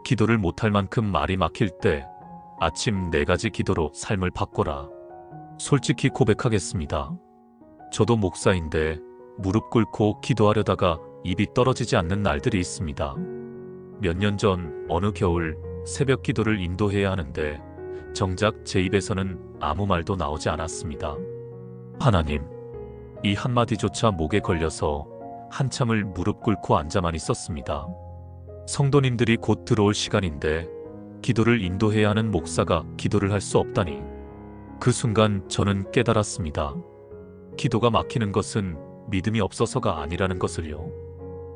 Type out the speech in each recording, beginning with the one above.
기도를 못할 만큼 말이 막힐 때 아침 4가지 기도로 삶을 바꿔라. 솔직히 고백하겠습니다. 저도 목사인데 무릎 꿇고 기도하려다가 입이 떨어지지 않는 날들이 있습니다. 몇 년 전 어느 겨울 새벽 기도를 인도해야 하는데 정작 제 입에서는 아무 말도 나오지 않았습니다. 하나님, 이 한마디조차 목에 걸려서 한참을 무릎 꿇고 앉아만 있었습니다. 성도님들이 곧 들어올 시간인데 기도를 인도해야 하는 목사가 기도를 할 수 없다니. 그 순간 저는 깨달았습니다. 기도가 막히는 것은 믿음이 없어서가 아니라는 것을요.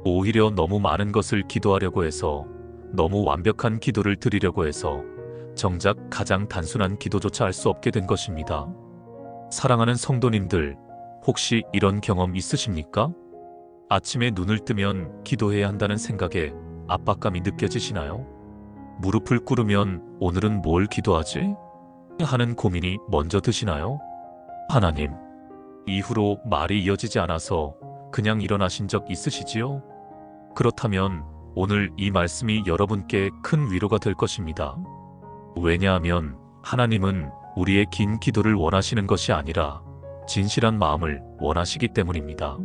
오히려 너무 많은 것을 기도하려고 해서, 너무 완벽한 기도를 드리려고 해서 정작 가장 단순한 기도조차 할 수 없게 된 것입니다. 사랑하는 성도님들, 혹시 이런 경험 있으십니까? 아침에 눈을 뜨면 기도해야 한다는 생각에 압박감이 느껴지시나요? 무릎을 꿇으면 오늘은 뭘 기도하지? 하는 고민이 먼저 드시나요? 하나님, 이후로 말이 이어지지 않아서 그냥 일어나신 적 있으시지요? 그렇다면 오늘 이 말씀이 여러분께 큰 위로가 될 것입니다. 왜냐하면 하나님은 우리의 긴 기도를 원하시는 것이 아니라 진실한 마음을 원하시기 때문입니다.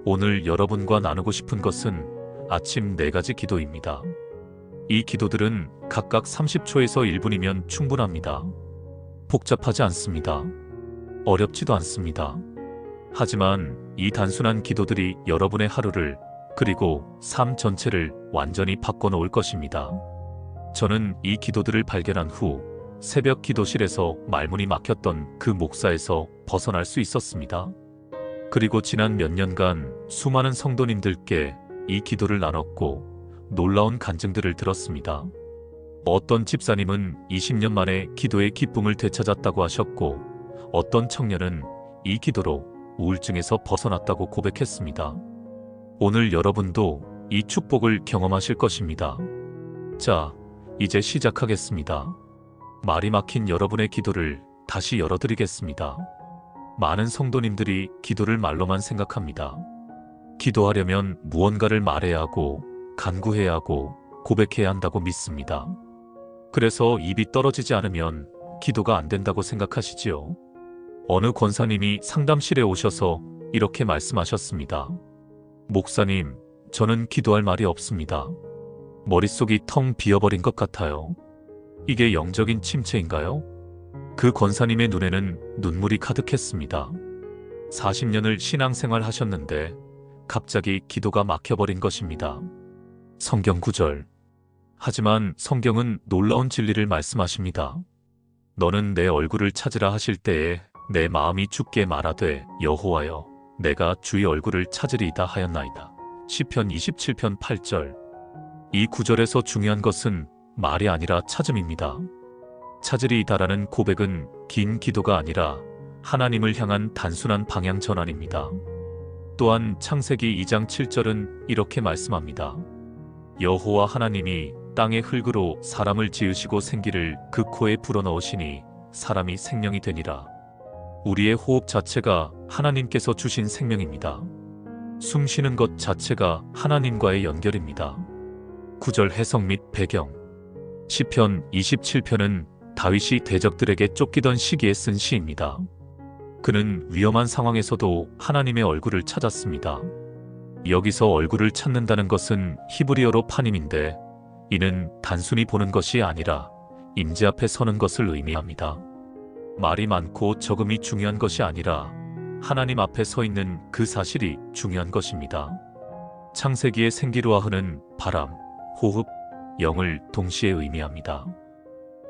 오늘 여러분과 나누고 싶은 것은 아침 4가지 기도입니다. 이 기도들은 각각 30초에서 1분이면 충분합니다. 복잡하지 않습니다. 어렵지도 않습니다. 하지만 이 단순한 기도들이 여러분의 하루를, 그리고 삶 전체를 완전히 바꿔놓을 것입니다. 저는 이 기도들을 발견한 후 새벽 기도실에서 말문이 막혔던 그 목사에서 벗어날 수 있었습니다. 그리고 지난 몇 년간 수많은 성도님들께 이 기도를 나눴고 놀라운 간증들을 들었습니다. 어떤 집사님은 20년 만에 기도의 기쁨을 되찾았다고 하셨고, 어떤 청년은 이 기도로 우울증에서 벗어났다고 고백했습니다. 오늘 여러분도 이 축복을 경험하실 것입니다. 자, 이제 시작하겠습니다. 말이 막힌 여러분의 기도를 다시 열어드리겠습니다. 많은 성도님들이 기도를 말로만 생각합니다. 기도하려면 무언가를 말해야 하고, 간구해야 하고, 고백해야 한다고 믿습니다. 그래서 입이 떨어지지 않으면 기도가 안 된다고 생각하시지요. 어느 권사님이 상담실에 오셔서 이렇게 말씀하셨습니다. 목사님, 저는 기도할 말이 없습니다. 머릿속이 텅 비어버린 것 같아요. 이게 영적인 침체인가요? 그 권사님의 눈에는 눈물이 가득했습니다. 40년을 신앙생활 하셨는데 갑자기 기도가 막혀버린 것입니다. 성경 구절. 하지만 성경은 놀라운 진리를 말씀하십니다. 너는 내 얼굴을 찾으라 하실 때에 내 마음이 주께 말하되 여호와여 내가 주의 얼굴을 찾으리이다 하였나이다. 시편 27편 8절. 이 구절에서 중요한 것은 말이 아니라 찾음입니다. 찾으리이다라는 고백은 긴 기도가 아니라 하나님을 향한 단순한 방향 전환입니다. 또한 창세기 2장 7절은 이렇게 말씀합니다. 여호와 하나님이 땅의 흙으로 사람을 지으시고 생기를 그 코에 불어넣으시니 사람이 생명이 되니라. 우리의 호흡 자체가 하나님께서 주신 생명입니다. 숨 쉬는 것 자체가 하나님과의 연결입니다. 구절 해석 및 배경. 시편 27편은 다윗이 대적들에게 쫓기던 시기에 쓴 시입니다. 그는 위험한 상황에서도 하나님의 얼굴을 찾았습니다. 여기서 얼굴을 찾는다는 것은 히브리어로 파님인데, 이는 단순히 보는 것이 아니라 임재 앞에 서는 것을 의미합니다. 말이 많고 적음이 중요한 것이 아니라 하나님 앞에 서 있는 그 사실이 중요한 것입니다. 창세기의 생기로와 흐는 바람, 호흡, 영을 동시에 의미합니다.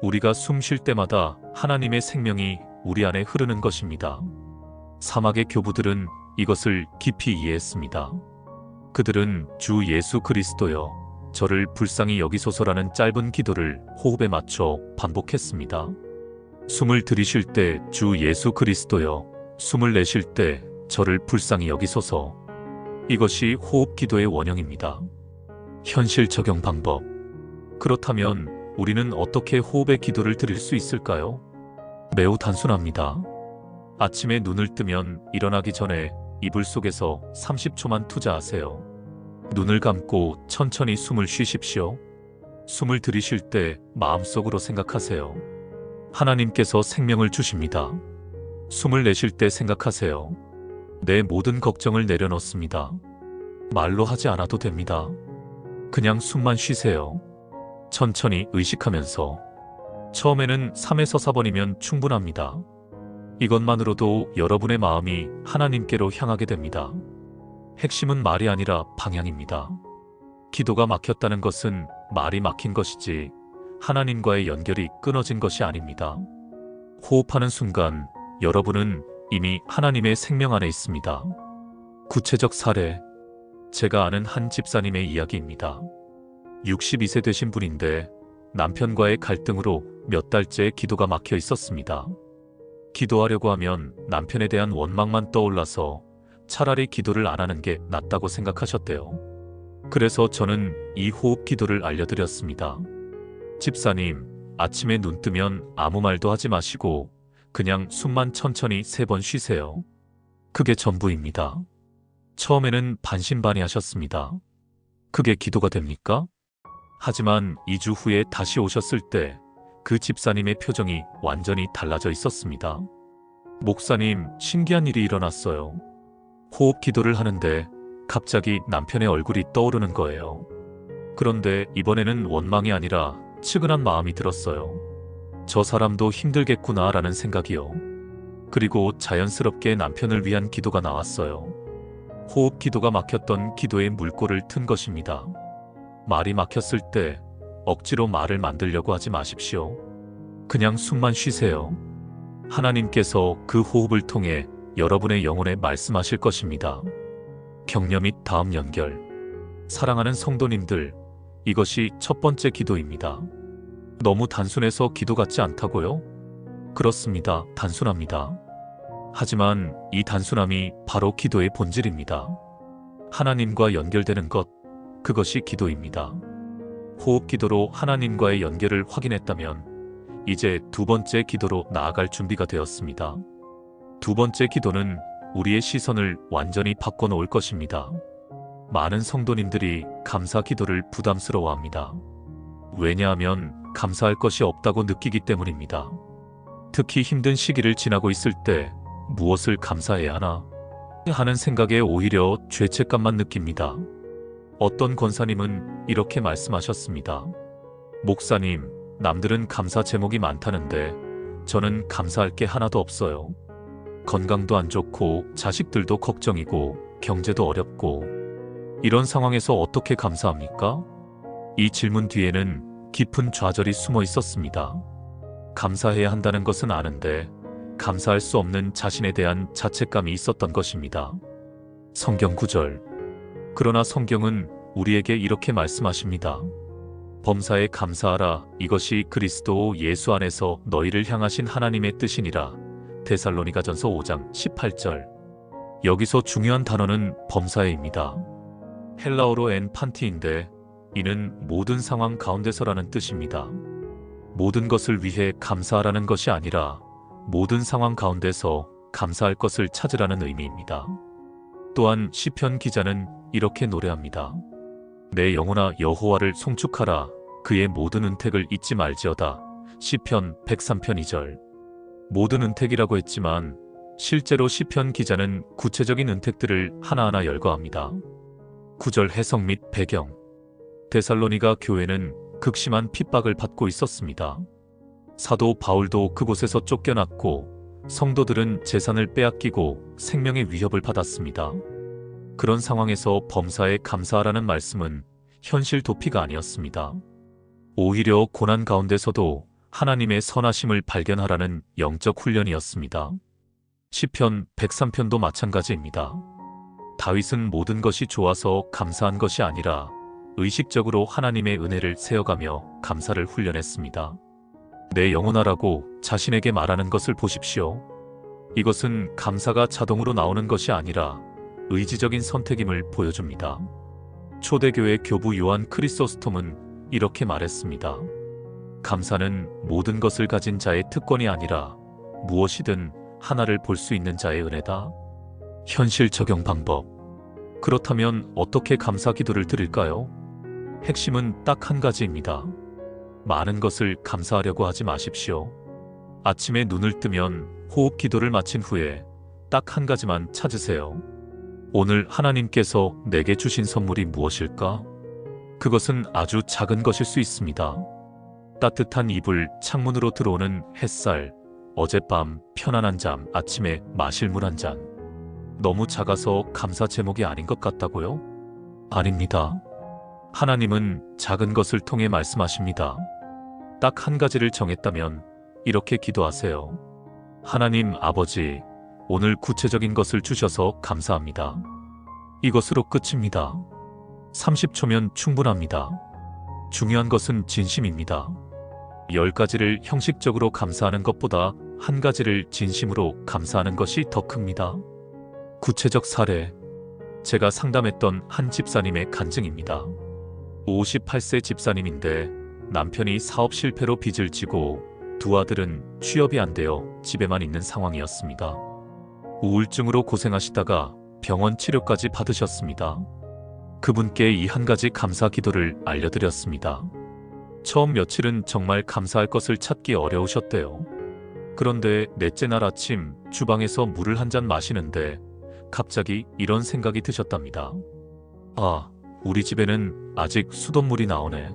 우리가 숨 쉴 때마다 하나님의 생명이 우리 안에 흐르는 것입니다. 사막의 교부들은 이것을 깊이 이해했습니다. 그들은 주 예수 그리스도여 저를 불쌍히 여기소서라는 짧은 기도를 호흡에 맞춰 반복했습니다. 숨을 들이쉴 때 주 예수 그리스도여, 숨을 내쉴 때 저를 불쌍히 여기소서. 이것이 호흡 기도의 원형입니다. 현실 적용 방법. 그렇다면 우리는 어떻게 호흡의 기도를 드릴 수 있을까요? 매우 단순합니다. 아침에 눈을 뜨면 일어나기 전에 이불 속에서 30초만 투자하세요. 눈을 감고 천천히 숨을 쉬십시오. 숨을 들이쉴 때 마음속으로 생각하세요. 하나님께서 생명을 주십니다. 숨을 내쉴 때 생각하세요. 내 모든 걱정을 내려놓습니다. 말로 하지 않아도 됩니다. 그냥 숨만 쉬세요. 천천히 의식하면서. 처음에는 3에서 4번이면 충분합니다. 이것만으로도 여러분의 마음이 하나님께로 향하게 됩니다. 핵심은 말이 아니라 방향입니다. 기도가 막혔다는 것은 말이 막힌 것이지 하나님과의 연결이 끊어진 것이 아닙니다. 호흡하는 순간 여러분은 이미 하나님의 생명 안에 있습니다. 구체적 사례, 제가 아는 한 집사님의 이야기입니다. 62세 되신 분인데 남편과의 갈등으로 몇 달째 기도가 막혀 있었습니다. 기도하려고 하면 남편에 대한 원망만 떠올라서 차라리 기도를 안 하는 게 낫다고 생각하셨대요. 그래서 저는 이 호흡 기도를 알려드렸습니다. 집사님, 아침에 눈 뜨면 아무 말도 하지 마시고 그냥 숨만 천천히 3번 쉬세요. 그게 전부입니다. 처음에는 반신반의하셨습니다. 그게 기도가 됩니까? 하지만 2주 후에 다시 오셨을 때 그 집사님의 표정이 완전히 달라져 있었습니다. 목사님, 신기한 일이 일어났어요. 호흡 기도를 하는데 갑자기 남편의 얼굴이 떠오르는 거예요. 그런데 이번에는 원망이 아니라 측은한 마음이 들었어요. 저 사람도 힘들겠구나 라는 생각이요. 그리고 자연스럽게 남편을 위한 기도가 나왔어요. 호흡 기도가 막혔던 기도의 물꼬를 튼 것입니다. 말이 막혔을 때 억지로 말을 만들려고 하지 마십시오. 그냥 숨만 쉬세요. 하나님께서 그 호흡을 통해 여러분의 영혼에 말씀하실 것입니다. 격려 및 다음 연결. 사랑하는 성도님들, 이것이 첫 번째 기도입니다. 너무 단순해서 기도 같지 않다고요? 그렇습니다. 단순합니다. 하지만 이 단순함이 바로 기도의 본질입니다. 하나님과 연결되는 것, 그것이 기도입니다. 호흡 기도로 하나님과의 연결을 확인했다면 이제 두 번째 기도로 나아갈 준비가 되었습니다. 두 번째 기도는 우리의 시선을 완전히 바꿔놓을 것입니다. 많은 성도님들이 감사 기도를 부담스러워합니다. 왜냐하면 감사할 것이 없다고 느끼기 때문입니다. 특히 힘든 시기를 지나고 있을 때 무엇을 감사해야 하나 하는 생각에 오히려 죄책감만 느낍니다. 어떤 권사님은 이렇게 말씀하셨습니다. 목사님, 남들은 감사 제목이 많다는데 저는 감사할 게 하나도 없어요. 건강도 안 좋고 자식들도 걱정이고 경제도 어렵고 이런 상황에서 어떻게 감사합니까? 이 질문 뒤에는 깊은 좌절이 숨어 있었습니다. 감사해야 한다는 것은 아는데 감사할 수 없는 자신에 대한 자책감이 있었던 것입니다. 성경 구절. 그러나 성경은 우리에게 이렇게 말씀하십니다. 범사에 감사하라. 이것이 그리스도 예수 안에서 너희를 향하신 하나님의 뜻이니라. 데살로니가전서 5장 18절. 여기서 중요한 단어는 범사에입니다. 헬라어로 엔 판티인데 이는 모든 상황 가운데서라는 뜻입니다. 모든 것을 위해 감사하라는 것이 아니라 모든 상황 가운데서 감사할 것을 찾으라는 의미입니다. 또한 시편 기자는 이렇게 노래합니다. 내 영혼아 여호와를 송축하라. 그의 모든 은택을 잊지 말지어다. 시편 103편 2절. 모든 은택이라고 했지만 실제로 시편 기자는 구체적인 은택들을 하나하나 열거합니다. 구절 해석 및 배경. 데살로니가 교회는 극심한 핍박을 받고 있었습니다. 사도 바울도 그곳에서 쫓겨났고 성도들은 재산을 빼앗기고 생명의 위협을 받았습니다. 그런 상황에서 범사에 감사하라는 말씀은 현실 도피가 아니었습니다. 오히려 고난 가운데서도 하나님의 선하심을 발견하라는 영적 훈련이었습니다. 시편 103편도 마찬가지입니다. 다윗은 모든 것이 좋아서 감사한 것이 아니라 의식적으로 하나님의 은혜를 세어가며 감사를 훈련했습니다. 내 영혼아라고 자신에게 말하는 것을 보십시오. 이것은 감사가 자동으로 나오는 것이 아니라 의지적인 선택임을 보여줍니다. 초대교회 교부 요한 크리소스톰은 이렇게 말했습니다. 감사는 모든 것을 가진 자의 특권이 아니라 무엇이든 하나를 볼 수 있는 자의 은혜다. 현실 적용 방법. 그렇다면 어떻게 감사 기도를 드릴까요? 핵심은 딱 한 가지입니다. 많은 것을 감사하려고 하지 마십시오. 아침에 눈을 뜨면 호흡 기도를 마친 후에 딱 한 가지만 찾으세요. 오늘 하나님께서 내게 주신 선물이 무엇일까? 그것은 아주 작은 것일 수 있습니다. 따뜻한 이불, 창문으로 들어오는 햇살, 어젯밤 편안한 잠, 아침에 마실 물 한 잔. 너무 작아서 감사 제목이 아닌 것 같다고요? 아닙니다. 하나님은 작은 것을 통해 말씀하십니다. 딱 한 가지를 정했다면 이렇게 기도하세요. 하나님 아버지, 오늘 구체적인 것을 주셔서 감사합니다. 이것으로 끝입니다. 30초면 충분합니다. 중요한 것은 진심입니다. 10가지를 형식적으로 감사하는 것보다 한 가지를 진심으로 감사하는 것이 더 큽니다. 구체적 사례. 제가 상담했던 한 집사님의 간증입니다. 58세 집사님인데 남편이 사업 실패로 빚을 지고 두 아들은 취업이 안 되어 집에만 있는 상황이었습니다. 우울증으로 고생하시다가 병원 치료까지 받으셨습니다. 그분께 이 한 가지 감사 기도를 알려드렸습니다. 처음 며칠은 정말 감사할 것을 찾기 어려우셨대요. 그런데 넷째 날 아침 주방에서 물을 한 잔 마시는데 갑자기 이런 생각이 드셨답니다. 아, 우리 집에는 아직 수돗물이 나오네.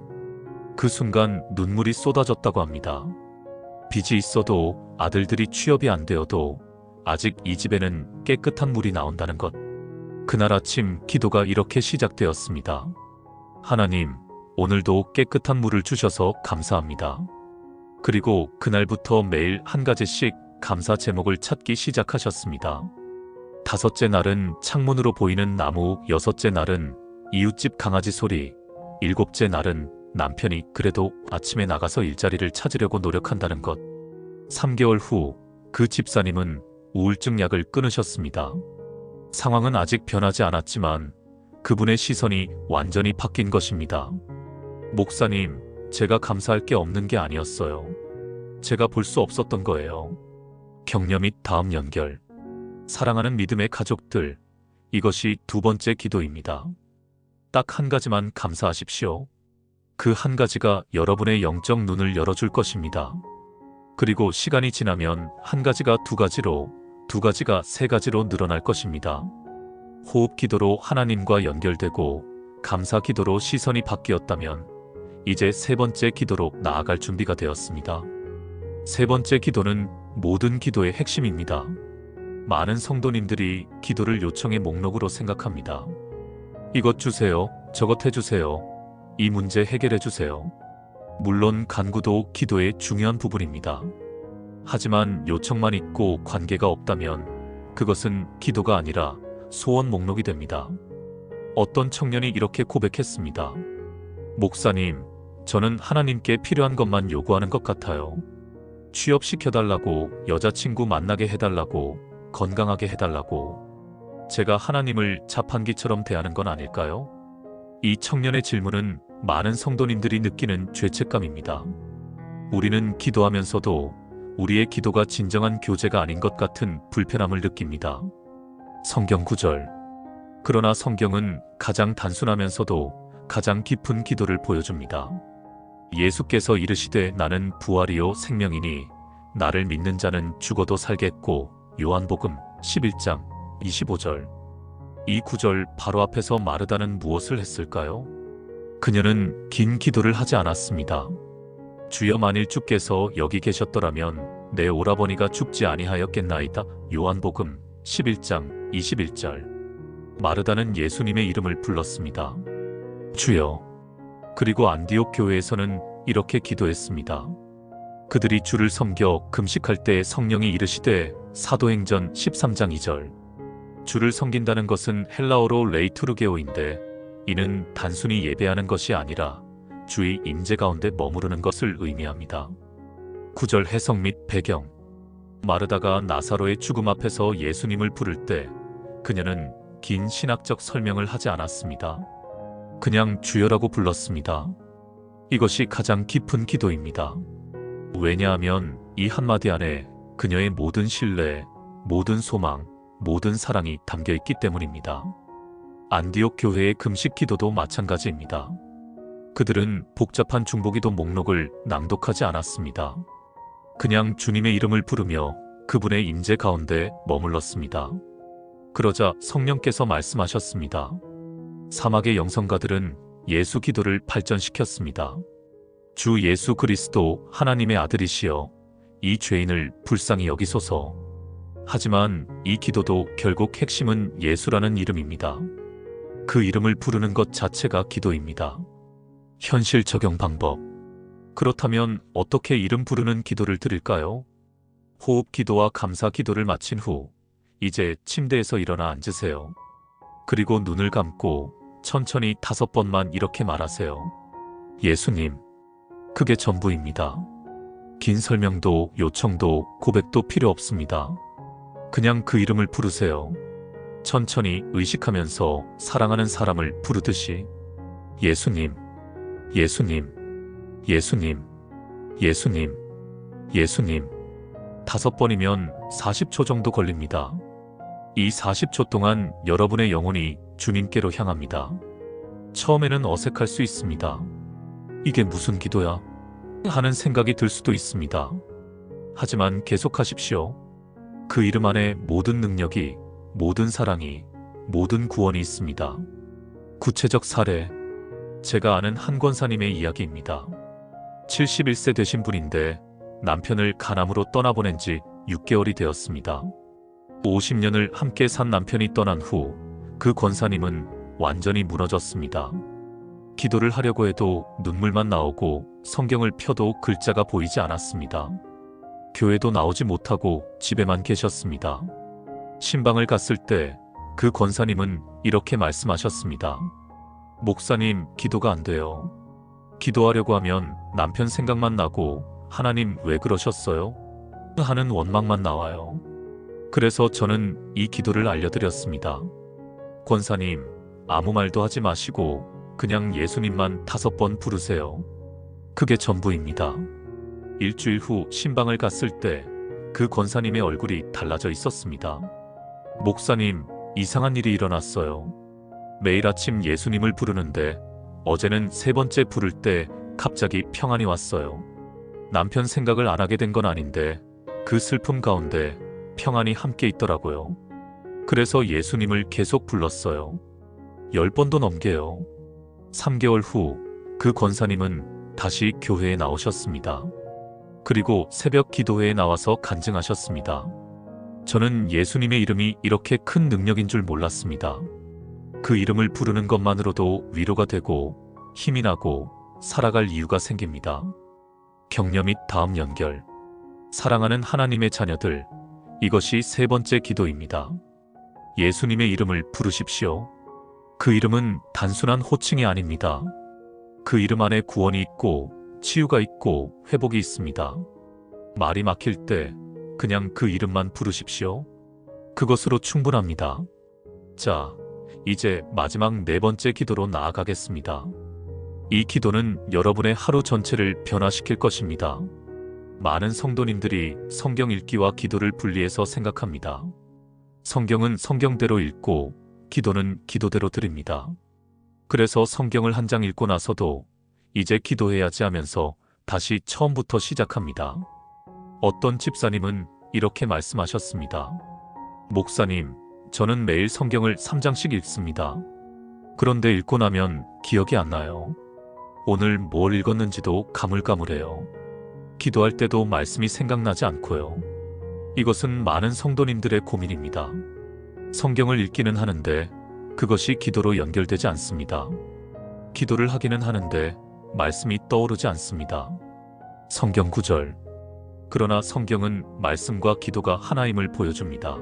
그 순간 눈물이 쏟아졌다고 합니다. 빚이 있어도 아들들이 취업이 안 되어도 아직 이 집에는 깨끗한 물이 나온다는 것. 그날 아침 기도가 이렇게 시작되었습니다. 하나님, 오늘도 깨끗한 물을 주셔서 감사합니다. 그리고 그날부터 매일 한 가지씩 감사 제목을 찾기 시작하셨습니다. 5째 날은 창문으로 보이는 나무, 6째 날은 이웃집 강아지 소리, 7째 날은 남편이 그래도 아침에 나가서 일자리를 찾으려고 노력한다는 것. 3개월 후 그 집사님은 우울증 약을 끊으셨습니다. 상황은 아직 변하지 않았지만 그분의 시선이 완전히 바뀐 것입니다. 목사님, 제가 감사할 게 없는 게 아니었어요. 제가 볼 수 없었던 거예요. 격려 및 다음 연결. 사랑하는 믿음의 가족들, 이것이 두 번째 기도입니다. 딱 한 가지만 감사하십시오. 그 한 가지가 여러분의 영적 눈을 열어줄 것입니다. 그리고 시간이 지나면 한 가지가 두 가지로, 두 가지가 세 가지로 늘어날 것입니다. 호흡 기도로 하나님과 연결되고 감사 기도로 시선이 바뀌었다면 이제 세 번째 기도로 나아갈 준비가 되었습니다. 세 번째 기도는 모든 기도의 핵심입니다. 많은 성도님들이 기도를 요청의 목록으로 생각합니다. 이것 주세요, 저것 해주세요, 이 문제 해결해주세요. 물론 간구도 기도의 중요한 부분입니다. 하지만 요청만 있고 관계가 없다면 그것은 기도가 아니라 소원 목록이 됩니다. 어떤 청년이 이렇게 고백했습니다. 목사님, 저는 하나님께 필요한 것만 요구하는 것 같아요. 취업시켜달라고, 여자친구 만나게 해달라고, 건강하게 해달라고. 제가 하나님을 자판기처럼 대하는 건 아닐까요? 이 청년의 질문은 많은 성도님들이 느끼는 죄책감입니다. 우리는 기도하면서도 우리의 기도가 진정한 교제가 아닌 것 같은 불편함을 느낍니다. 성경 구절. 그러나 성경은 가장 단순하면서도 가장 깊은 기도를 보여줍니다. 예수께서 이르시되 나는 부활이요 생명이니 나를 믿는 자는 죽어도 살겠고. 요한복음 11장 25절. 이 구절 바로 앞에서 마르다는 무엇을 했을까요? 그녀는 긴 기도를 하지 않았습니다. 주여, 만일 주께서 여기 계셨더라면 내 오라버니가 죽지 아니하였겠나이다. 요한복음 11장 21절. 마르다는 예수님의 이름을 불렀습니다. 주여. 그리고 안디옥 교회에서는 이렇게 기도했습니다. 그들이 주를 섬겨 금식할 때 성령이 이르시되. 사도행전 13장 2절. 주를 섬긴다는 것은 헬라어로 레이투르게오인데 이는 단순히 예배하는 것이 아니라 주의 임재 가운데 머무르는 것을 의미합니다. 구절 해석 및 배경. 마르다가 나사로의 죽음 앞에서 예수님을 부를 때 그녀는 긴 신학적 설명을 하지 않았습니다. 그냥 주여라고 불렀습니다. 이것이 가장 깊은 기도입니다. 왜냐하면 이 한마디 안에 그녀의 모든 신뢰, 모든 소망, 모든 사랑이 담겨 있기 때문입니다. 안디옥 교회의 금식 기도도 마찬가지입니다. 그들은 복잡한 중보기도 목록을 낭독하지 않았습니다. 그냥 주님의 이름을 부르며 그분의 임재 가운데 머물렀습니다. 그러자 성령께서 말씀하셨습니다. 사막의 영성가들은 예수 기도를 발전시켰습니다. 주 예수 그리스도 하나님의 아들이시여 이 죄인을 불쌍히 여기소서. 하지만 이 기도도 결국 핵심은 예수라는 이름입니다. 그 이름을 부르는 것 자체가 기도입니다. 현실 적용 방법. 그렇다면 어떻게 이름 부르는 기도를 드릴까요? 호흡 기도와 감사 기도를 마친 후 이제 침대에서 일어나 앉으세요. 그리고 눈을 감고 천천히 5번만 이렇게 말하세요. 예수님, 그게 전부입니다. 긴 설명도 요청도 고백도 필요 없습니다. 그냥 그 이름을 부르세요. 천천히 의식하면서 사랑하는 사람을 부르듯이 예수님, 예수님, 예수님, 예수님, 예수님. 5번이면 40초 정도 걸립니다. 이 40초 동안 여러분의 영혼이 주님께로 향합니다. 처음에는 어색할 수 있습니다. 이게 무슨 기도야? 하는 생각이 들 수도 있습니다. 하지만 계속하십시오. 그 이름 안에 모든 능력이, 모든 사랑이, 모든 구원이 있습니다. 구체적 사례. 제가 아는 한 권사님의 이야기입니다. 71세 되신 분인데 남편을 간암으로 떠나보낸 지 6개월이 되었습니다. 50년을 함께 산 남편이 떠난 후 그 권사님은 완전히 무너졌습니다. 기도를 하려고 해도 눈물만 나오고 성경을 펴도 글자가 보이지 않았습니다. 교회도 나오지 못하고 집에만 계셨습니다. 신방을 갔을 때 그 권사님은 이렇게 말씀하셨습니다. 목사님, 기도가 안 돼요. 기도하려고 하면 남편 생각만 나고 하나님 왜 그러셨어요? 하는 원망만 나와요. 그래서 저는 이 기도를 알려드렸습니다. 권사님, 아무 말도 하지 마시고 그냥 예수님만 5번 부르세요. 그게 전부입니다. 일주일 후 신방을 갔을 때 그 권사님의 얼굴이 달라져 있었습니다. 목사님, 이상한 일이 일어났어요. 매일 아침 예수님을 부르는데 어제는 3번째 부를 때 갑자기 평안이 왔어요. 남편 생각을 안 하게 된 건 아닌데 그 슬픔 가운데 평안이 함께 있더라고요. 그래서 예수님을 계속 불렀어요. 10번도 넘게요. 3개월 후 그 권사님은 다시 교회에 나오셨습니다. 그리고 새벽 기도회에 나와서 간증하셨습니다. 저는 예수님의 이름이 이렇게 큰 능력인 줄 몰랐습니다. 그 이름을 부르는 것만으로도 위로가 되고 힘이 나고 살아갈 이유가 생깁니다. 격려 및 다음 연결. 사랑하는 하나님의 자녀들, 이것이 3번째 기도입니다. 예수님의 이름을 부르십시오. 그 이름은 단순한 호칭이 아닙니다. 그 이름 안에 구원이 있고 치유가 있고 회복이 있습니다. 말이 막힐 때 그냥 그 이름만 부르십시오. 그것으로 충분합니다. 자, 이제 마지막 4번째 기도로 나아가겠습니다. 이 기도는 여러분의 하루 전체를 변화시킬 것입니다. 많은 성도님들이 성경 읽기와 기도를 분리해서 생각합니다. 성경은 성경대로 읽고 기도는 기도대로 드립니다. 그래서 성경을 한 장 읽고 나서도 이제 기도해야지 하면서 다시 처음부터 시작합니다. 어떤 집사님은 이렇게 말씀하셨습니다. 목사님, 저는 매일 성경을 3장씩 읽습니다. 그런데 읽고 나면 기억이 안 나요. 오늘 뭘 읽었는지도 가물가물해요. 기도할 때도 말씀이 생각나지 않고요. 이것은 많은 성도님들의 고민입니다. 성경을 읽기는 하는데 그것이 기도로 연결되지 않습니다. 기도를 하기는 하는데 말씀이 떠오르지 않습니다. 성경 구절. 그러나 성경은 말씀과 기도가 하나임을 보여줍니다.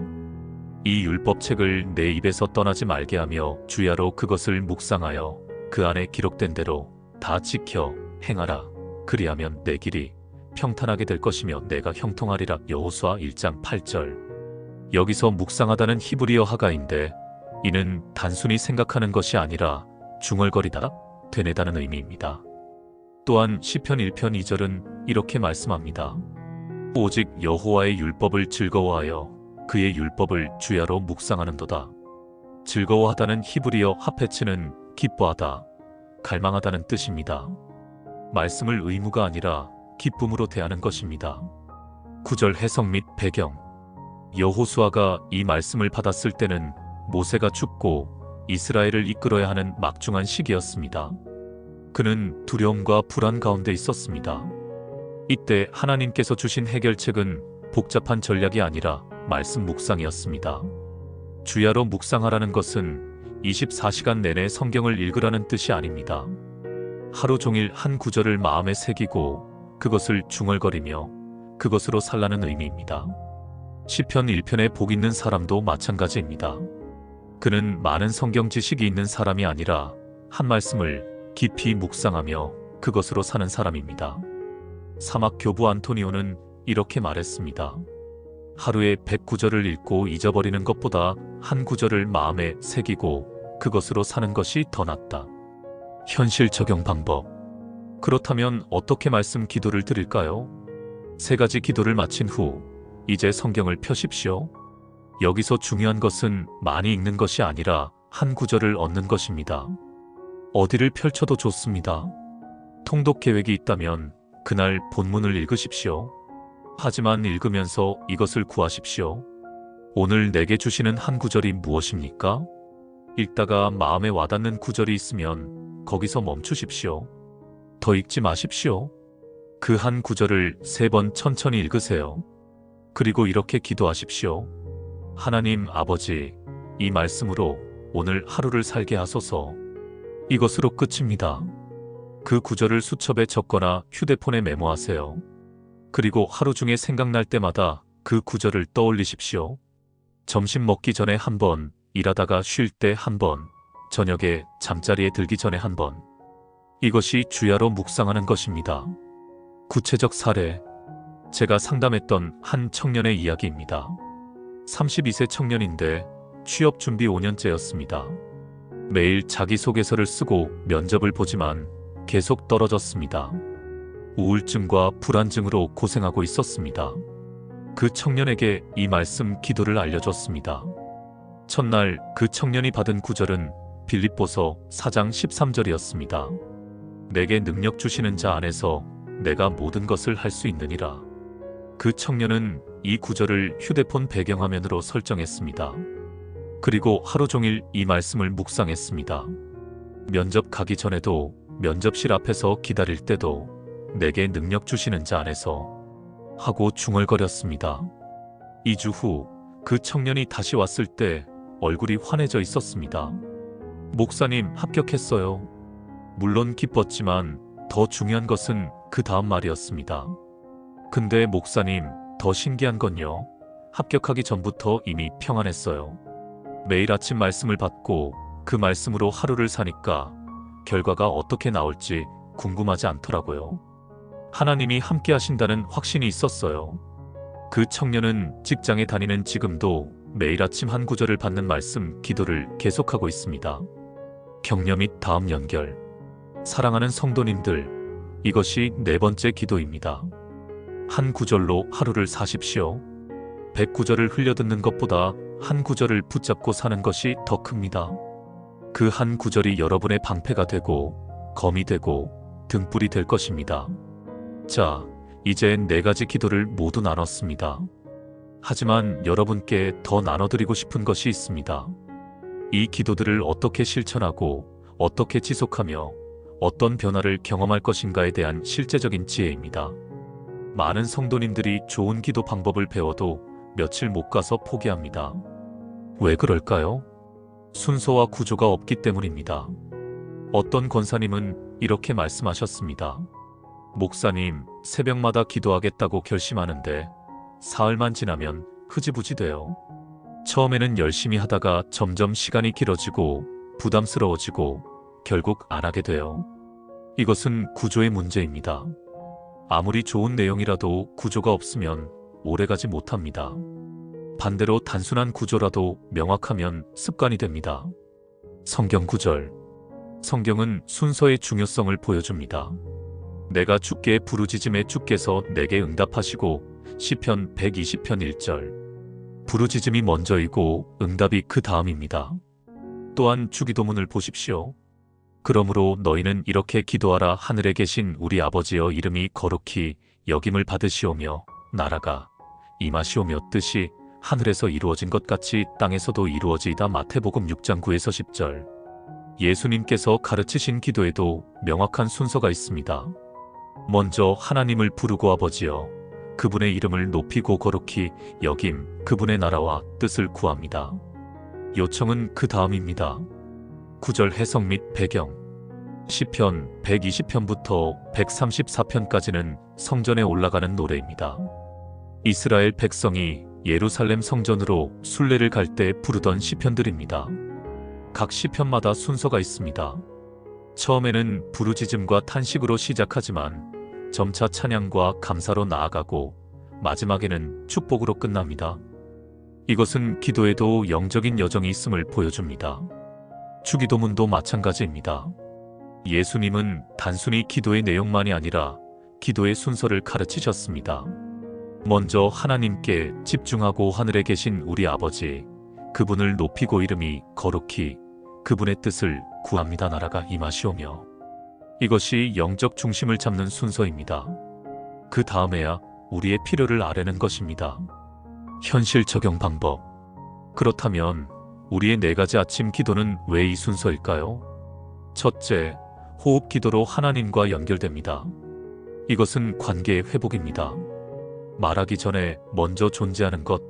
이 율법책을 내 입에서 떠나지 말게 하며 주야로 그것을 묵상하여 그 안에 기록된 대로 다 지켜 행하라. 그리하면 내 길이 평탄하게 될 것이며 내가 형통하리라. 여호수아 1장 8절. 여기서 묵상하다는 히브리어 하가인데 이는 단순히 생각하는 것이 아니라 중얼거리다, 되뇌다는 의미입니다. 또한 시편 1편 2절은 이렇게 말씀합니다. 오직 여호와의 율법을 즐거워하여 그의 율법을 주야로 묵상하는도다. 즐거워하다는 히브리어 하페츠는 기뻐하다, 갈망하다는 뜻입니다. 말씀을 의무가 아니라 기쁨으로 대하는 것입니다. 구절 해석 및 배경. 여호수아가 이 말씀을 받았을 때는 모세가 죽고 이스라엘을 이끌어야 하는 막중한 시기였습니다. 그는 두려움과 불안 가운데 있었습니다. 이때 하나님께서 주신 해결책은 복잡한 전략이 아니라 말씀 묵상이었습니다. 주야로 묵상하라는 것은 24시간 내내 성경을 읽으라는 뜻이 아닙니다. 하루 종일 한 구절을 마음에 새기고 그것을 중얼거리며 그것으로 살라는 의미입니다. 시편 1편에 복 있는 사람도 마찬가지입니다. 그는 많은 성경 지식이 있는 사람이 아니라 한 말씀을 깊이 묵상하며 그것으로 사는 사람입니다. 사막 교부 안토니오는 이렇게 말했습니다. 하루에 100구절을 읽고 잊어버리는 것보다 한 구절을 마음에 새기고 그것으로 사는 것이 더 낫다. 현실 적용 방법. 그렇다면 어떻게 말씀 기도를 드릴까요? 3가지 기도를 마친 후 이제 성경을 펴십시오. 여기서 중요한 것은 많이 읽는 것이 아니라 한 구절을 얻는 것입니다. 어디를 펼쳐도 좋습니다. 통독 계획이 있다면 그날 본문을 읽으십시오. 하지만 읽으면서 이것을 구하십시오. 오늘 내게 주시는 한 구절이 무엇입니까? 읽다가 마음에 와닿는 구절이 있으면 거기서 멈추십시오. 더 읽지 마십시오. 그 한 구절을 3번 천천히 읽으세요. 그리고 이렇게 기도하십시오. 하나님 아버지, 이 말씀으로 오늘 하루를 살게 하소서. 이것으로 끝입니다. 그 구절을 수첩에 적거나 휴대폰에 메모하세요. 그리고 하루 중에 생각날 때마다 그 구절을 떠올리십시오. 점심 먹기 전에 한 번, 일하다가 쉴 때 한 번, 저녁에 잠자리에 들기 전에 한 번. 이것이 주야로 묵상하는 것입니다. 구체적 사례. 제가 상담했던 한 청년의 이야기입니다. 32세 청년인데 취업 준비 5년째였습니다. 매일 자기소개서를 쓰고 면접을 보지만 계속 떨어졌습니다. 우울증과 불안증으로 고생하고 있었습니다. 그 청년에게 이 말씀 기도를 알려줬습니다. 첫날 그 청년이 받은 구절은 빌립보서 4장 13절이었습니다. 내게 능력 주시는 자 안에서 내가 모든 것을 할 수 있느니라. 그 청년은 이 구절을 휴대폰 배경화면으로 설정했습니다. 그리고 하루 종일 이 말씀을 묵상했습니다. 면접 가기 전에도, 면접실 앞에서 기다릴 때도 내게 능력 주시는 자 안에서 하고 중얼거렸습니다. 2주 후 그 청년이 다시 왔을 때 얼굴이 환해져 있었습니다. 목사님, 합격했어요. 물론 기뻤지만 더 중요한 것은 그 다음 말이었습니다. 근데 목사님, 더 신기한 건요. 합격하기 전부터 이미 평안했어요. 매일 아침 말씀을 받고 그 말씀으로 하루를 사니까 결과가 어떻게 나올지 궁금하지 않더라고요. 하나님이 함께 하신다는 확신이 있었어요. 그 청년은 직장에 다니는 지금도 매일 아침 한 구절을 받는 말씀 기도를 계속하고 있습니다. 격려 및 다음 연결. 사랑하는 성도님들, 이것이 4번째 기도입니다. 한 구절로 하루를 사십시오. 100구절을 흘려듣는 것보다 한 구절을 붙잡고 사는 것이 더 큽니다. 그 한 구절이 여러분의 방패가 되고 검이 되고 등불이 될 것입니다. 자, 이제 4가지 기도를 모두 나눴습니다. 하지만 여러분께 더 나눠드리고 싶은 것이 있습니다. 이 기도들을 어떻게 실천하고 어떻게 지속하며 어떤 변화를 경험할 것인가에 대한 실제적인 지혜입니다. 많은 성도님들이 좋은 기도 방법을 배워도 며칠 못 가서 포기합니다. 왜 그럴까요? 순서와 구조가 없기 때문입니다. 어떤 권사님은 이렇게 말씀하셨습니다. 목사님, 새벽마다 기도하겠다고 결심하는데 사흘만 지나면 흐지부지 돼요. 처음에는 열심히 하다가 점점 시간이 길어지고 부담스러워지고 결국 안 하게 돼요. 이것은 구조의 문제입니다. 아무리 좋은 내용이라도 구조가 없으면 오래가지 못합니다. 반대로 단순한 구조라도 명확하면 습관이 됩니다. 성경 구절. 성경은 순서의 중요성을 보여줍니다. 내가 주께 부르짖음에 주께서 내게 응답하시고 시편 120편 1절. 부르짖음이 먼저이고 응답이 그 다음입니다. 또한 주기도문을 보십시오. 그러므로 너희는 이렇게 기도하라. 하늘에 계신 우리 아버지여, 이름이 거룩히 여김을 받으시오며 나라가 임하시오며 뜻이 하늘에서 이루어진 것 같이 땅에서도 이루어지이다. 마태복음 6장 9에서 10절. 예수님께서 가르치신 기도에도 명확한 순서가 있습니다. 먼저 하나님을 부르고 아버지여, 그분의 이름을 높이고 거룩히 여김, 그분의 나라와 뜻을 구합니다. 요청은 그 다음입니다. 9절 해석 및 배경. 시편 120편부터 134편까지는 성전에 올라가는 노래입니다. 이스라엘 백성이 예루살렘 성전으로 순례를 갈 때 부르던 시편들입니다. 각 시편마다 순서가 있습니다. 처음에는 부르짖음과 탄식으로 시작하지만 점차 찬양과 감사로 나아가고 마지막에는 축복으로 끝납니다. 이것은 기도에도 영적인 여정이 있음을 보여줍니다. 주기도문도 마찬가지입니다. 예수님은 단순히 기도의 내용만이 아니라 기도의 순서를 가르치셨습니다. 먼저 하나님께 집중하고 하늘에 계신 우리 아버지, 그분을 높이고 이름이 거룩히 그분의 뜻을 구합니다. 나라가 임하시오며. 이것이 영적 중심을 잡는 순서입니다. 그 다음에야 우리의 필요를 아뢰는 것입니다. 현실 적용 방법. 그렇다면 우리의 4가지 아침 기도는 왜 이 순서일까요? 첫째, 호흡 기도로 하나님과 연결됩니다. 이것은 관계의 회복입니다. 말하기 전에 먼저 존재하는 것,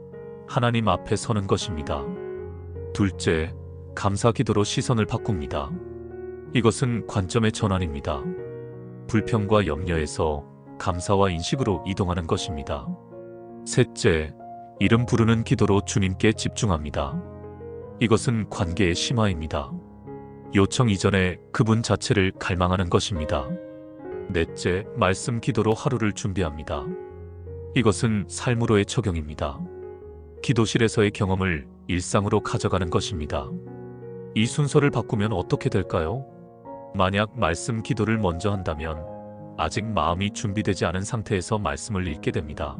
하나님 앞에 서는 것입니다. 둘째, 감사 기도로 시선을 바꿉니다. 이것은 관점의 전환입니다. 불평과 염려에서 감사와 인식으로 이동하는 것입니다. 셋째, 이름 부르는 기도로 주님께 집중합니다. 이것은 관계의 심화입니다. 요청 이전에 그분 자체를 갈망하는 것입니다. 넷째, 말씀 기도로 하루를 준비합니다. 이것은 삶으로의 적용입니다. 기도실에서의 경험을 일상으로 가져가는 것입니다. 이 순서를 바꾸면 어떻게 될까요? 만약 말씀 기도를 먼저 한다면 아직 마음이 준비되지 않은 상태에서 말씀을 읽게 됩니다.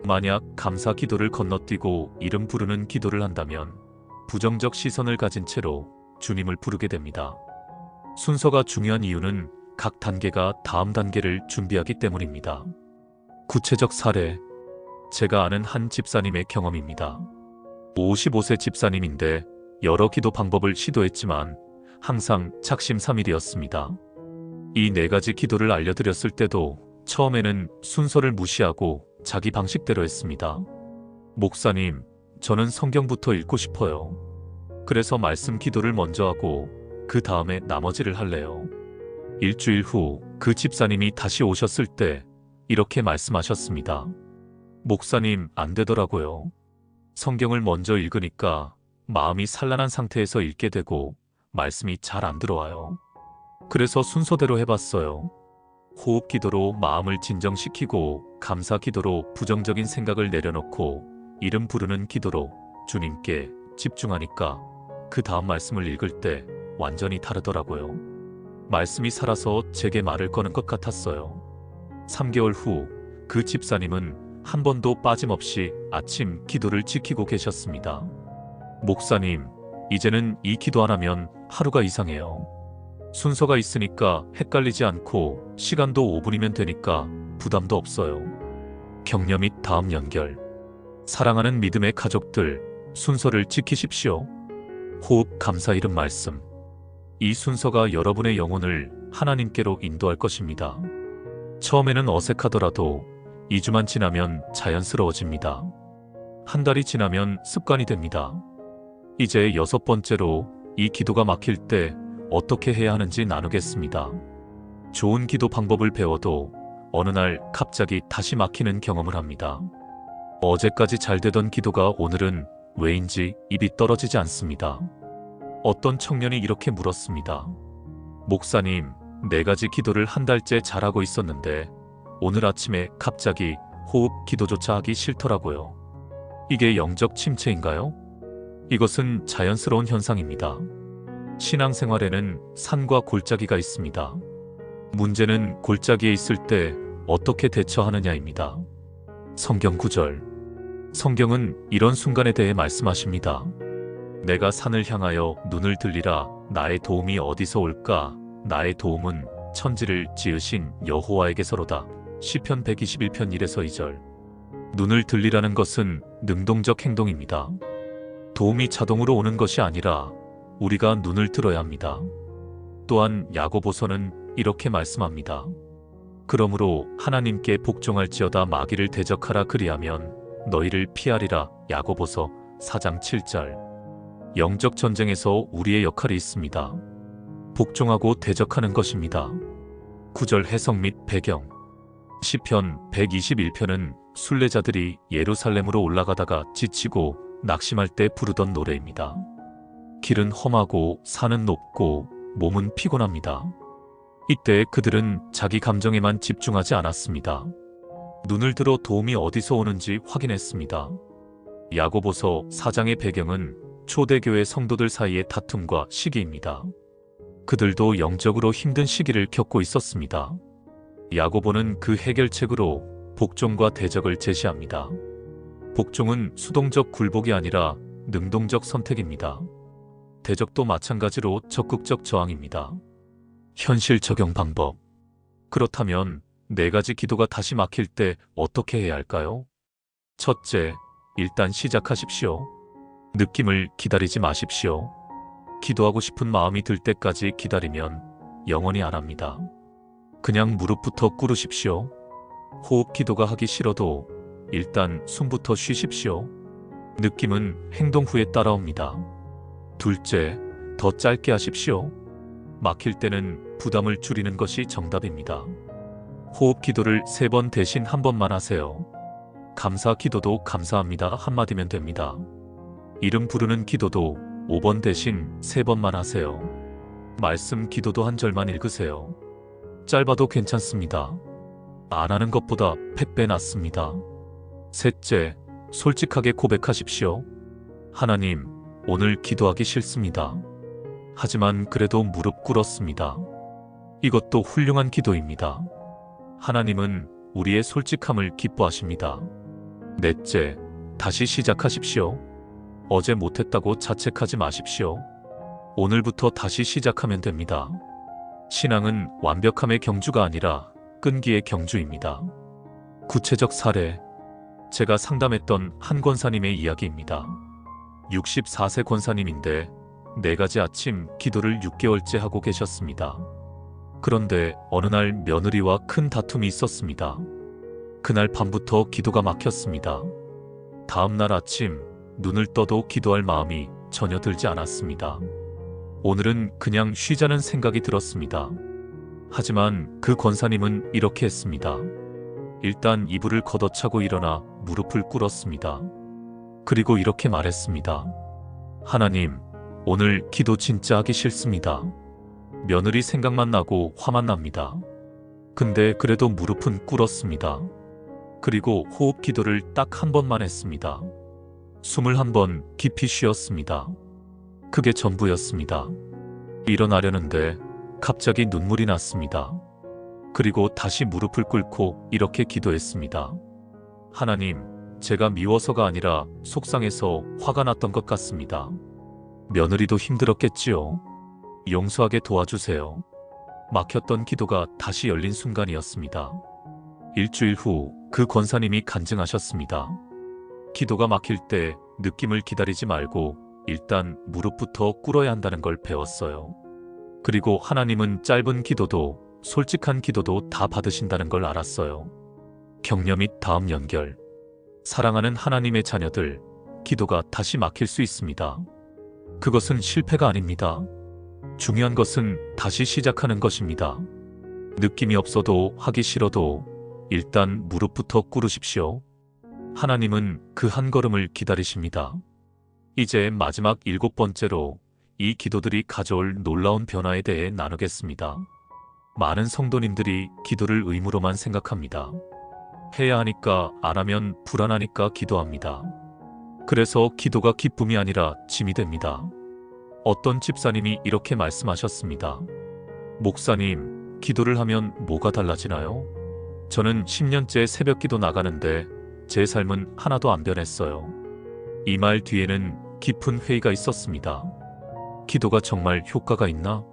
만약 감사 기도를 건너뛰고 이름 부르는 기도를 한다면 부정적 시선을 가진 채로 주님을 부르게 됩니다. 순서가 중요한 이유는 각 단계가 다음 단계를 준비하기 때문입니다. 구체적 사례. 제가 아는 한 집사님의 경험입니다. 55세 집사님인데 여러 기도 방법을 시도했지만 항상 작심삼일이었습니다. 이 4가지 기도를 알려드렸을 때도 처음에는 순서를 무시하고 자기 방식대로 했습니다. 목사님, 저는 성경부터 읽고 싶어요. 그래서 말씀 기도를 먼저 하고 그 다음에 나머지를 할래요. 일주일 후 그 집사님이 다시 오셨을 때 이렇게 말씀하셨습니다. 목사님, 안 되더라고요. 성경을 먼저 읽으니까 마음이 산란한 상태에서 읽게 되고 말씀이 잘 안 들어와요. 그래서 순서대로 해봤어요. 호흡 기도로 마음을 진정시키고, 감사 기도로 부정적인 생각을 내려놓고, 이름 부르는 기도로 주님께 집중하니까 그 다음 말씀을 읽을 때 완전히 다르더라고요. 말씀이 살아서 제게 말을 거는 것 같았어요. 3개월 후 그 집사님은 한 번도 빠짐없이 아침 기도를 지키고 계셨습니다. 목사님, 이제는 이 기도 안 하면 하루가 이상해요. 순서가 있으니까 헷갈리지 않고 시간도 5분이면 되니까 부담도 없어요. 격려 및 다음 연결. 사랑하는 믿음의 가족들, 순서를 지키십시오. 호흡, 감사, 이름, 말씀. 이 순서가 여러분의 영혼을 하나님께로 인도할 것입니다. 처음에는 어색하더라도 2주만 지나면 자연스러워집니다. 한 달이 지나면 습관이 됩니다. 이제 6번째로 이 기도가 막힐 때 어떻게 해야 하는지 나누겠습니다. 좋은 기도 방법을 배워도 어느 날 갑자기 다시 막히는 경험을 합니다. 어제까지 잘 되던 기도가 오늘은 왜인지 입이 떨어지지 않습니다. 어떤 청년이 이렇게 물었습니다. 목사님, 4가지 기도를 한 달째 잘하고 있었는데 오늘 아침에 갑자기 호흡 기도조차 하기 싫더라고요. 이게 영적 침체인가요? 이것은 자연스러운 현상입니다. 신앙생활에는 산과 골짜기가 있습니다. 문제는 골짜기에 있을 때 어떻게 대처하느냐입니다. 성경 구절. 성경은 이런 순간에 대해 말씀하십니다. 내가 산을 향하여 눈을 들리라. 나의 도움이 어디서 올까? 나의 도움은 천지를 지으신 여호와에게서로다. 시편 121편 1에서 2절. 눈을 들리라는 것은 능동적 행동입니다. 도움이 자동으로 오는 것이 아니라 우리가 눈을 들어야 합니다. 또한 야고보서는 이렇게 말씀합니다. 그러므로 하나님께 복종할지어다. 마귀를 대적하라. 그리하면 너희를 피하리라. 야고보서 4장 7절. 영적 전쟁에서 우리의 역할이 있습니다. 복종하고 대적하는 것입니다. 구절 해석 및 배경. 시편 121편은 순례자들이 예루살렘으로 올라가다가 지치고 낙심할 때 부르던 노래입니다. 길은 험하고 산은 높고 몸은 피곤합니다. 이때 그들은 자기 감정에만 집중하지 않았습니다. 눈을 들어 도움이 어디서 오는지 확인했습니다. 야고보서 4장의 배경은 초대교회 성도들 사이의 다툼과 시기입니다. 그들도 영적으로 힘든 시기를 겪고 있었습니다. 야고보는 그 해결책으로 복종과 대적을 제시합니다. 복종은 수동적 굴복이 아니라 능동적 선택입니다. 대적도 마찬가지로 적극적 저항입니다. 현실 적용 방법. 그렇다면 4가지 기도가 다시 막힐 때 어떻게 해야 할까요? 첫째, 일단 시작하십시오. 느낌을 기다리지 마십시오. 기도하고 싶은 마음이 들 때까지 기다리면 영원히 안 합니다. 그냥 무릎부터 꿇으십시오. 호흡 기도가 하기 싫어도 일단 숨부터 쉬십시오. 느낌은 행동 후에 따라옵니다. 둘째, 더 짧게 하십시오. 막힐 때는 부담을 줄이는 것이 정답입니다. 호흡 기도를 3번 대신 1번만 하세요. 감사 기도도 감사합니다 한마디면 됩니다. 이름 부르는 기도도 5번 대신 3번만 하세요. 말씀 기도도 한 절만 읽으세요. 짧아도 괜찮습니다. 안 하는 것보다 100배 낫습니다. 셋째, 솔직하게 고백하십시오. 하나님, 오늘 기도하기 싫습니다. 하지만 그래도 무릎 꿇었습니다. 이것도 훌륭한 기도입니다. 하나님은 우리의 솔직함을 기뻐하십니다. 넷째, 다시 시작하십시오. 어제 못했다고 자책하지 마십시오. 오늘부터 다시 시작하면 됩니다. 신앙은 완벽함의 경주가 아니라 끈기의 경주입니다. 구체적 사례. 제가 상담했던 한 권사님의 이야기입니다. 64세 권사님인데 4가지 아침 기도를 6개월째 하고 계셨습니다. 그런데 어느 날 며느리와 큰 다툼이 있었습니다. 그날 밤부터 기도가 막혔습니다. 다음 날 아침 눈을 떠도 기도할 마음이 전혀 들지 않았습니다. 오늘은 그냥 쉬자는 생각이 들었습니다. 하지만 그 권사님은 이렇게 했습니다. 일단 이불을 걷어차고 일어나 무릎을 꿇었습니다. 그리고 이렇게 말했습니다. 하나님, 오늘 기도 진짜 하기 싫습니다. 며느리 생각만 나고 화만 납니다. 근데 그래도 무릎은 꿇었습니다. 그리고 호흡 기도를 딱 1번만 했습니다. 21번 깊이 쉬었습니다. 그게 전부였습니다. 일어나려는데 갑자기 눈물이 났습니다. 그리고 다시 무릎을 꿇고 이렇게 기도했습니다. 하나님, 제가 미워서가 아니라 속상해서 화가 났던 것 같습니다. 며느리도 힘들었겠지요. 용서하게 도와주세요. 막혔던 기도가 다시 열린 순간이었습니다. 일주일 후 그 권사님이 간증하셨습니다. 기도가 막힐 때 느낌을 기다리지 말고 일단 무릎부터 꿇어야 한다는 걸 배웠어요. 그리고 하나님은 짧은 기도도 솔직한 기도도 다 받으신다는 걸 알았어요. 격려 및 다음 연결. 사랑하는 하나님의 자녀들, 기도가 다시 막힐 수 있습니다. 그것은 실패가 아닙니다. 중요한 것은 다시 시작하는 것입니다. 느낌이 없어도 하기 싫어도 일단 무릎부터 꿇으십시오. 하나님은 그 한 걸음을 기다리십니다. 이제 마지막 7번째로 이 기도들이 가져올 놀라운 변화에 대해 나누겠습니다. 많은 성도님들이 기도를 의무로만 생각합니다. 해야 하니까 안 하면 불안하니까 기도합니다. 그래서 기도가 기쁨이 아니라 짐이 됩니다. 어떤 집사님이 이렇게 말씀하셨습니다. 목사님, 기도를 하면 뭐가 달라지나요? 저는 10년째 새벽 기도 나가는데 제 삶은 하나도 안 변했어요. 이 말 뒤에는 깊은 회의가 있었습니다. 기도가 정말 효과가 있나?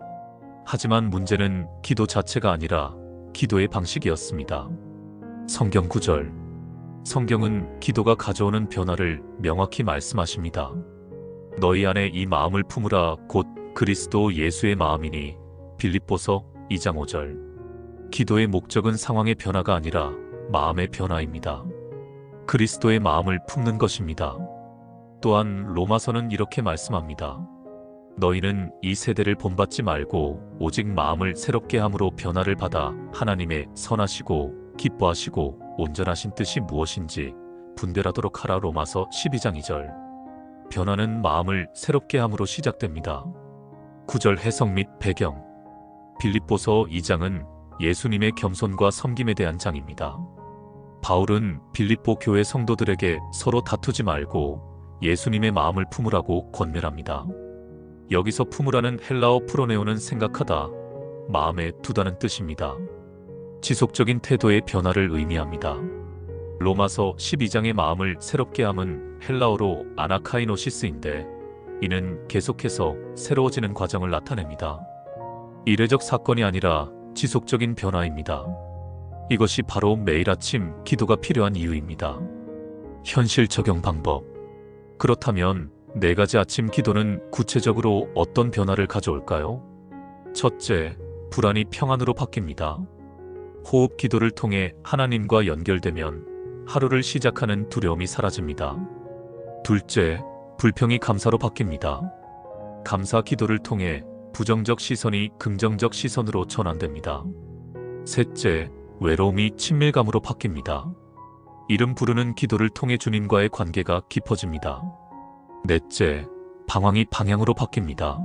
하지만 문제는 기도 자체가 아니라 기도의 방식이었습니다. 성경 구절. 성경은 기도가 가져오는 변화를 명확히 말씀하십니다. 너희 안에 이 마음을 품으라 곧 그리스도 예수의 마음이니. 빌립보서 2장 5절. 기도의 목적은 상황의 변화가 아니라 마음의 변화입니다. 그리스도의 마음을 품는 것입니다. 또한 로마서는 이렇게 말씀합니다. 너희는 이 세대를 본받지 말고 오직 마음을 새롭게 함으로 변화를 받아 하나님의 선하시고 기뻐하시고 온전하신 뜻이 무엇인지 분별하도록 하라. 로마서 12장 2절. 변화는 마음을 새롭게 함으로 시작됩니다. 구절 해석 및 배경. 빌립보서 2장은 예수님의 겸손과 섬김에 대한 장입니다. 바울은 빌립보 교회 성도들에게 서로 다투지 말고 예수님의 마음을 품으라고 권면합니다. 여기서 품으라는 헬라어 프로네오는 생각하다, 마음에 두다는 뜻입니다. 지속적인 태도의 변화를 의미합니다. 로마서 12장의 마음을 새롭게 함은 헬라어로 아나카이노시스인데 이는 계속해서 새로워지는 과정을 나타냅니다. 이례적 사건이 아니라 지속적인 변화입니다. 이것이 바로 매일 아침 기도가 필요한 이유입니다. 현실 적용 방법. 그렇다면 4가지 아침 기도는 구체적으로 어떤 변화를 가져올까요? 첫째, 불안이 평안으로 바뀝니다. 호흡 기도를 통해 하나님과 연결되면 하루를 시작하는 두려움이 사라집니다. 둘째, 불평이 감사로 바뀝니다. 감사 기도를 통해 부정적 시선이 긍정적 시선으로 전환됩니다. 셋째, 외로움이 친밀감으로 바뀝니다. 이름 부르는 기도를 통해 주님과의 관계가 깊어집니다. 넷째, 방황이 방향으로 바뀝니다.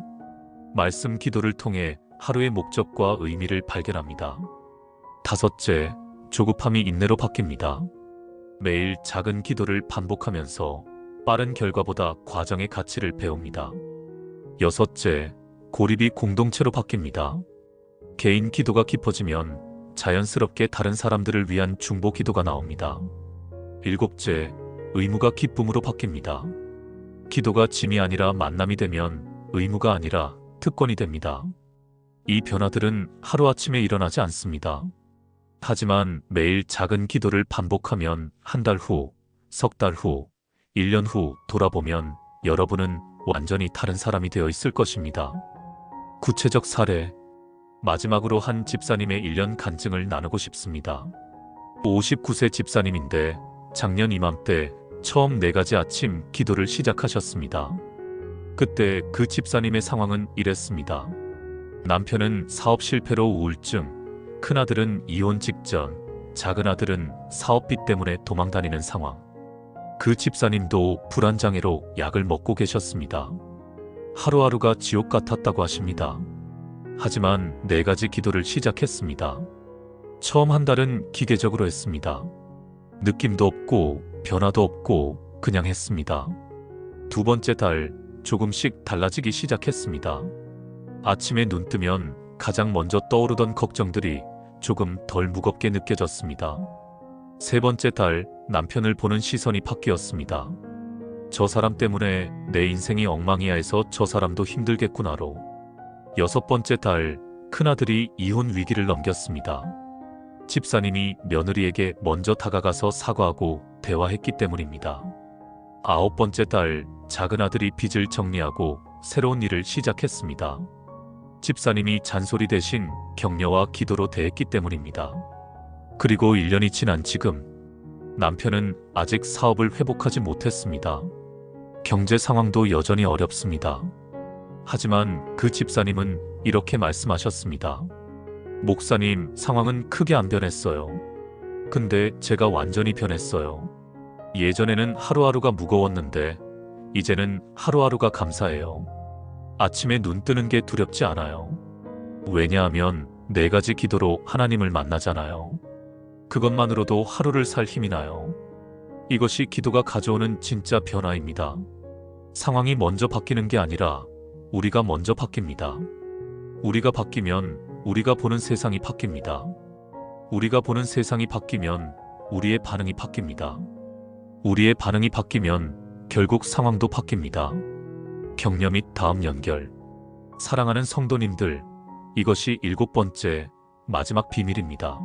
말씀 기도를 통해 하루의 목적과 의미를 발견합니다. 다섯째, 조급함이 인내로 바뀝니다. 매일 작은 기도를 반복하면서 빠른 결과보다 과정의 가치를 배웁니다. 여섯째, 고립이 공동체로 바뀝니다. 개인 기도가 깊어지면 자연스럽게 다른 사람들을 위한 중보 기도가 나옵니다. 일곱째, 의무가 기쁨으로 바뀝니다. 기도가 짐이 아니라 만남이 되면 의무가 아니라 특권이 됩니다. 이 변화들은 하루아침에 일어나지 않습니다. 하지만 매일 작은 기도를 반복하면 한 달 후, 석 달 후, 1년 후 돌아보면 여러분은 완전히 다른 사람이 되어 있을 것입니다. 구체적 사례. 마지막으로 한 집사님의 1년 간증을 나누고 싶습니다. 59세 집사님인데 작년 이맘때 처음 4가지 아침 기도를 시작하셨습니다. 그때 그 집사님의 상황은 이랬습니다. 남편은 사업 실패로 우울증, 큰아들은 이혼 직전, 작은아들은 사업비 때문에 도망다니는 상황. 그 집사님도 불안장애로 약을 먹고 계셨습니다. 하루하루가 지옥 같았다고 하십니다. 하지만 4가지 기도를 시작했습니다. 처음 한 달은 기계적으로 했습니다. 느낌도 없고 변화도 없고 그냥 했습니다. 2번째 달 조금씩 달라지기 시작했습니다. 아침에 눈 뜨면 가장 먼저 떠오르던 걱정들이 조금 덜 무겁게 느껴졌습니다. 3번째 달 남편을 보는 시선이 바뀌었습니다. 저 사람 때문에 내 인생이 엉망이야 해서 저 사람도 힘들겠구나로. 6번째 달 큰아들이 이혼 위기를 넘겼습니다. 집사님이 며느리에게 먼저 다가가서 사과하고 대화했기 때문입니다. 9번째 달 작은아들이 빚을 정리하고 새로운 일을 시작했습니다. 집사님이 잔소리 대신 격려와 기도로 대했기 때문입니다. 그리고 1년이 지난 지금 남편은 아직 사업을 회복하지 못했습니다. 경제 상황도 여전히 어렵습니다. 하지만 그 집사님은 이렇게 말씀하셨습니다. 목사님, 상황은 크게 안 변했어요. 근데 제가 완전히 변했어요. 예전에는 하루하루가 무거웠는데 이제는 하루하루가 감사해요. 아침에 눈 뜨는 게 두렵지 않아요. 왜냐하면 4가지 기도로 하나님을 만나잖아요. 그것만으로도 하루를 살 힘이 나요. 이것이 기도가 가져오는 진짜 변화입니다. 상황이 먼저 바뀌는 게 아니라 우리가 먼저 바뀝니다. 우리가 바뀌면 우리가 보는 세상이 바뀝니다. 우리가 보는 세상이 바뀌면 우리의 반응이 바뀝니다. 우리의 반응이 바뀌면 결국 상황도 바뀝니다. 격려 및 다음 연결. 사랑하는 성도님들, 이것이 7번째, 마지막 비밀입니다.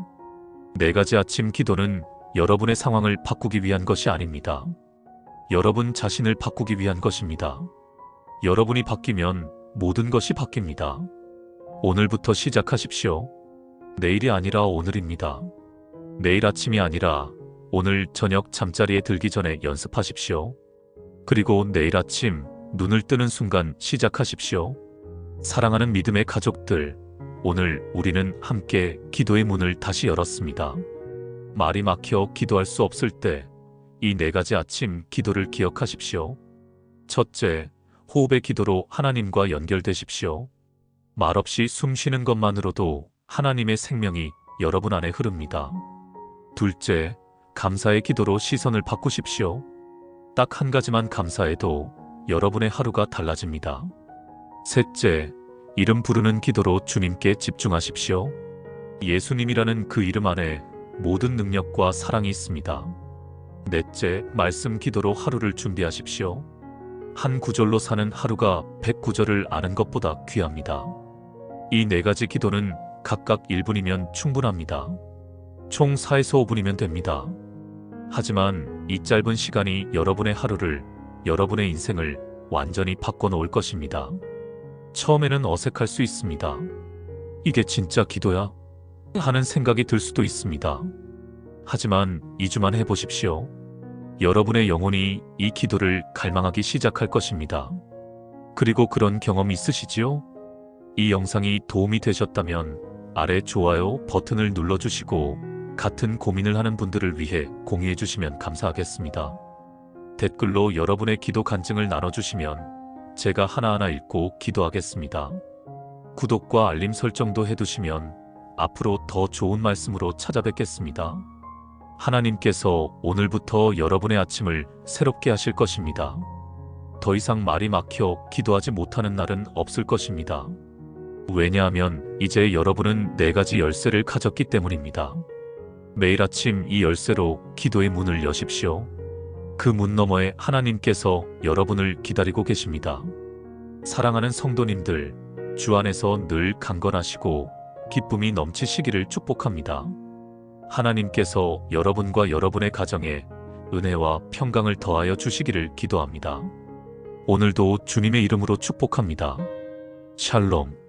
4가지 아침 기도는 여러분의 상황을 바꾸기 위한 것이 아닙니다. 여러분 자신을 바꾸기 위한 것입니다. 여러분이 바뀌면 모든 것이 바뀝니다. 오늘부터 시작하십시오. 내일이 아니라 오늘입니다. 내일 아침이 아니라 오늘 저녁 잠자리에 들기 전에 연습하십시오. 그리고 내일 아침 눈을 뜨는 순간 시작하십시오. 사랑하는 믿음의 가족들, 오늘 우리는 함께 기도의 문을 다시 열었습니다. 말이 막혀 기도할 수 없을 때 이 4가지 아침 기도를 기억하십시오. 첫째, 호흡의 기도로 하나님과 연결되십시오. 말없이 숨 쉬는 것만으로도 하나님의 생명이 여러분 안에 흐릅니다. 둘째, 감사의 기도로 시선을 바꾸십시오. 딱 한 가지만 감사해도 여러분의 하루가 달라집니다. 셋째, 이름 부르는 기도로 주님께 집중하십시오. 예수님이라는 그 이름 안에 모든 능력과 사랑이 있습니다. 넷째, 말씀 기도로 하루를 준비하십시오. 한 구절로 사는 하루가 100구절을 아는 것보다 귀합니다. 이 4가지 기도는 각각 1분이면 충분합니다. 총 4에서 5분이면 됩니다. 하지만 이 짧은 시간이 여러분의 하루를, 여러분의 인생을 완전히 바꿔놓을 것입니다. 처음에는 어색할 수 있습니다. 이게 진짜 기도야? 하는 생각이 들 수도 있습니다. 하지만 2주만 해보십시오. 여러분의 영혼이 이 기도를 갈망하기 시작할 것입니다. 그리고 그런 경험 있으시지요? 이 영상이 도움이 되셨다면 아래 좋아요 버튼을 눌러주시고 같은 고민을 하는 분들을 위해 공유해 주시면 감사하겠습니다. 댓글로 여러분의 기도 간증을 나눠주시면 제가 하나하나 읽고 기도하겠습니다. 구독과 알림 설정도 해두시면 앞으로 더 좋은 말씀으로 찾아뵙겠습니다. 하나님께서 오늘부터 여러분의 아침을 새롭게 하실 것입니다. 더 이상 말이 막혀 기도하지 못하는 날은 없을 것입니다. 왜냐하면 이제 여러분은 4가지 열쇠를 가졌기 때문입니다. 매일 아침 이 열쇠로 기도의 문을 여십시오. 그 문 너머에 하나님께서 여러분을 기다리고 계십니다. 사랑하는 성도님들, 주 안에서 늘 강건하시고 기쁨이 넘치시기를 축복합니다. 하나님께서 여러분과 여러분의 가정에 은혜와 평강을 더하여 주시기를 기도합니다. 오늘도 주님의 이름으로 축복합니다. 샬롬.